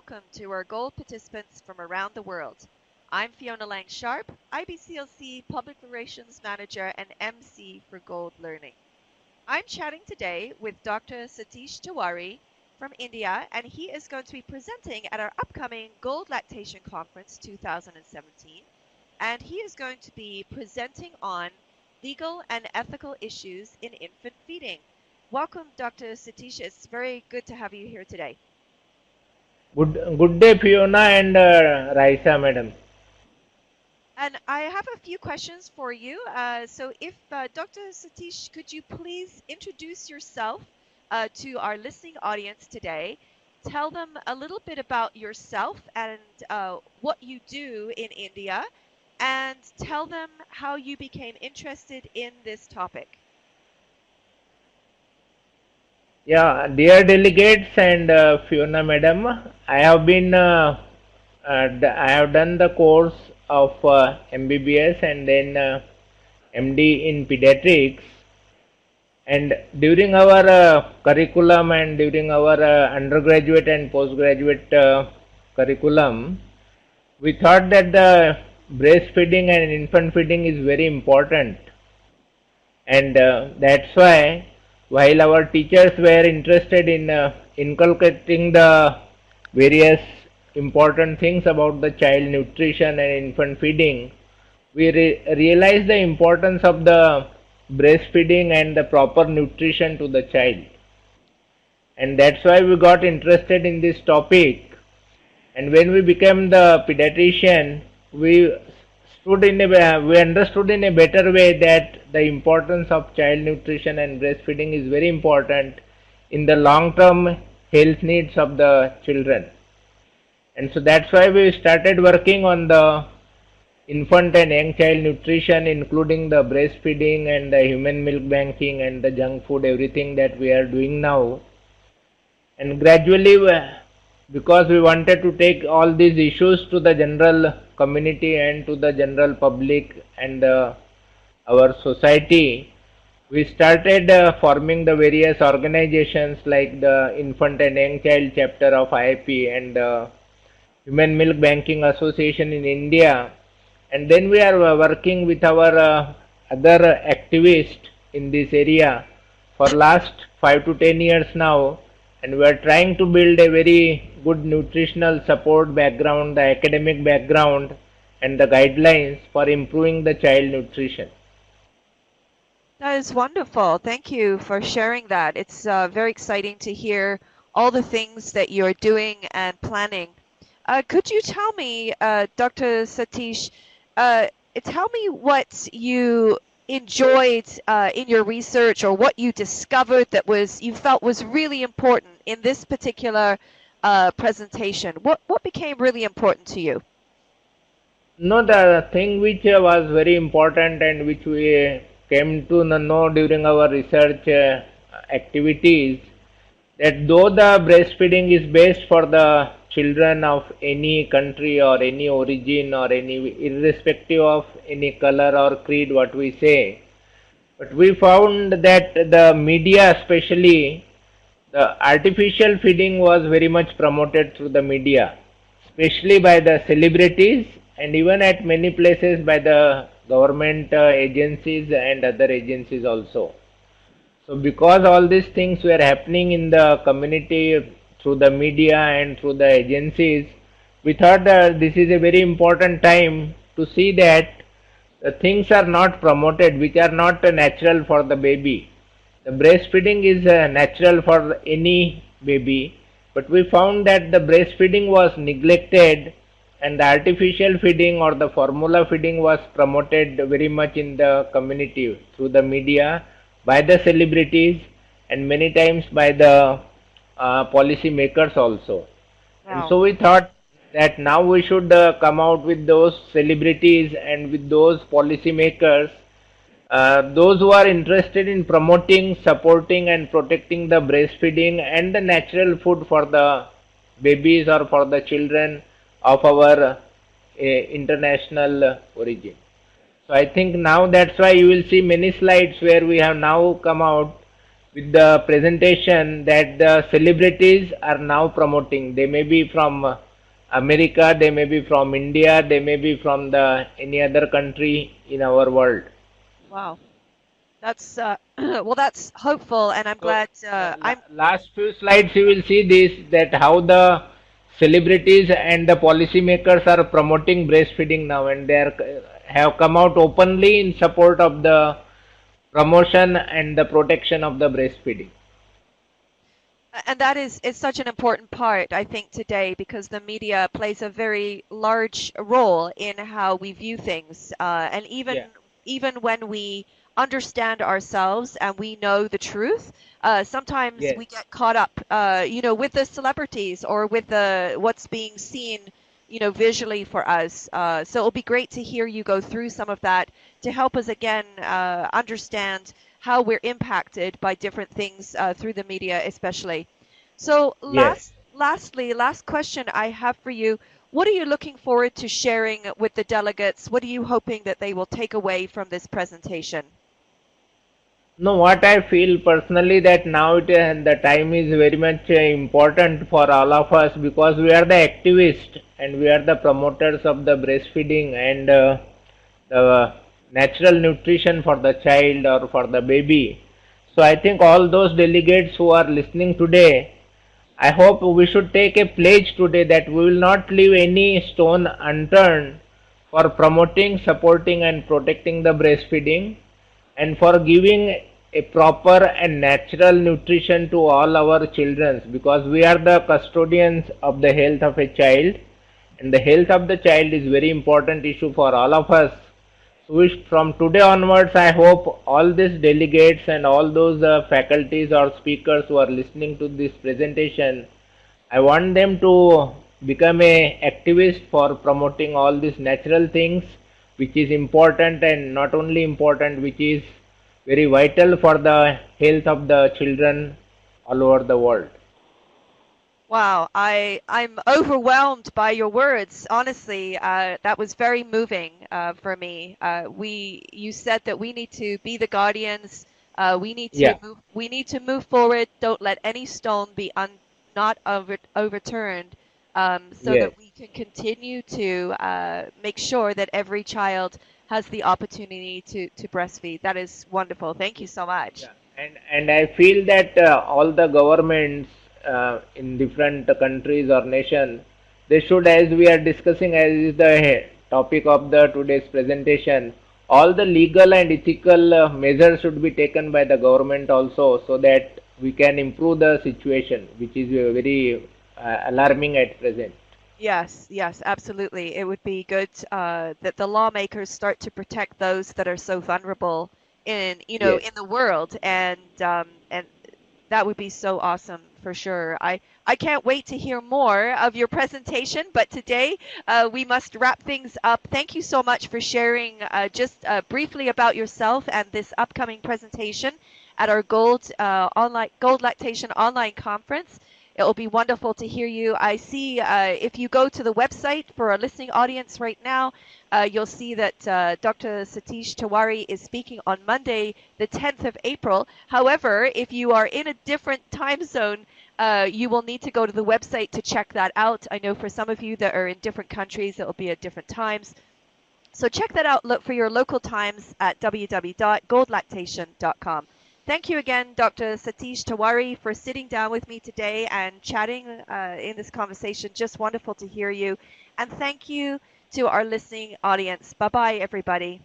welcome to our gold participants from around the world. I'm Fiona Lang Sharp, IBCLC Public Relations Manager and MC for Gold Learning. I'm chatting today with Dr. Satish Tiwari from India, and he is going to be presenting at our upcoming Gold Lactation Conference 2017, and he is going to be presenting on legal and ethical issues in infant feeding. Welcome, Dr. Satish. It's very good to have you here today. Good day, Fiona and Raisa, madam. And I have a few questions for you. So if Dr. Satish, could you please introduce yourself to our listening audience today? Tell them a little bit about yourself and what you do in India, and tell them how you became interested in this topic. Yeah, dear delegates and Fiona, madam, I have been I have done the course of MBBS and then MD in pediatrics. And during our curriculum and during our undergraduate and postgraduate curriculum, we thought that the breastfeeding and infant feeding is very important, and that's why while our teachers were interested in inculcating the various important things about the child nutrition and infant feeding, we realized the importance of the breastfeeding and the proper nutrition to the child, and that's why we got interested in this topic. And when we became the pediatrician, we we understood in a better way that the importance of child nutrition and breastfeeding is very important in the long term health needs of the children. And so that's why we started working on the infant and young child nutrition, including the breastfeeding and the human milk banking and the junk food, everything that we are doing now. And gradually, because we wanted to take all these issues to the general community and to the general public and our society, we started forming the various organizations like the Infant and Young Child chapter of IIP and Human Milk Banking Association in India. And then we are working with our other activists in this area for last 5 to 10 years now, and we are trying to build a very good nutritional support background, the academic background and the guidelines for improving the child nutrition. That is wonderful. Thank you for sharing that. It's very exciting to hear all the things that you're doing and planning. Could you tell me, Dr. Satish, tell me what you enjoyed in your research, or what you discovered that you felt was really important in this particular presentation. What became really important to you? No, the thing which was very important and which we came to know during our research activities, that though the breastfeeding is best for the children of any country or any origin or any, irrespective of any color or creed, what we say, but we found that the media, especially the artificial feeding, was very much promoted through the media, especially by the celebrities and even at many places by the government agencies and other agencies also. So because all these things were happening in the community through the media and through the agencies, we thought that this is a very important time to see that the things are not promoted which are not natural for the baby. The breastfeeding is natural for any baby, but we found that the breastfeeding was neglected and the artificial feeding or the formula feeding was promoted very much in the community through the media, by the celebrities, and many times by the policy makers also. Wow. And so we thought that now we should come out with those celebrities and with those policy makers, those who are interested in promoting, supporting and protecting the breastfeeding and the natural food for the babies or for the children of our international origin. So I think now that's why you will see many slides where we have now come out with the presentation that the celebrities are now promoting. They may be from America, they may be from India, they may be from the any other country in our world. Wow. That's well, that's hopeful, and I'm So glad. I'm last few slides you will see this, that how the celebrities and the policymakers are promoting breastfeeding now, and they are, have come out openly in support of the promotion and the protection of the breastfeeding. And that is such an important part, I think, today, because the media plays a very large role in how we view things. And Yeah. even when we understand ourselves and we know the truth, sometimes Yes. we get caught up, with the celebrities or with the what's being seen, visually for us. So it'll be great to hear you go through some of that to help us again understand how we're impacted by different things through the media, especially. So, Yes. last question I have for you. What are you looking forward to sharing with the delegates? What are you hoping that they will take away from this presentation? No, what I feel personally that now the time is very much important for all of us, because we are the activists and we are the promoters of the breastfeeding and the natural nutrition for the child or for the baby. So I think all those delegates who are listening today, I hope we should take a pledge today that we will not leave any stone unturned for promoting, supporting, and protecting the breastfeeding, and for giving a proper and natural nutrition to all our children, because we are the custodians of the health of a child, and the health of the child is very important issue for all of us. So from today onwards, I hope all these delegates and all those faculties or speakers who are listening to this presentation, I want them to become a activist for promoting all these natural things, which is important, and not only important, which is very vital for the health of the children all over the world. Wow, I'm overwhelmed by your words. Honestly, that was very moving for me. You said that we need to be the guardians. Yeah, We need to move forward. Don't let any stone be not overturned, so yes. that we can continue to make sure that every child has the opportunity to breastfeed. That is wonderful. Thank you so much. Yeah, and I feel that all the governments in different countries or nations, they should, as we are discussing, as is the topic of the today's presentation, all the legal and ethical measures should be taken by the government also, so that we can improve the situation, which is very alarming at present. Yes, yes, absolutely. It would be good that the lawmakers start to protect those that are so vulnerable Yes. in the world, and that would be so awesome for sure. I can't wait to hear more of your presentation, but today we must wrap things up. Thank you so much for sharing just briefly about yourself and this upcoming presentation at our Gold Lactation online conference. It will be wonderful to hear you. I see if you go to the website for our listening audience right now, you'll see that Dr. Satish Tiwari is speaking on Monday, the 10th of April. However, if you are in a different time zone, you will need to go to the website to check that out. I know for some of you that are in different countries, it will be at different times. So check that out. Look for your local times at www.goldlactation.com. Thank you again, Dr. Satish Tiwari, for sitting down with me today and chatting in this conversation. Just wonderful to hear you. And thank you to our listening audience. Bye bye, everybody.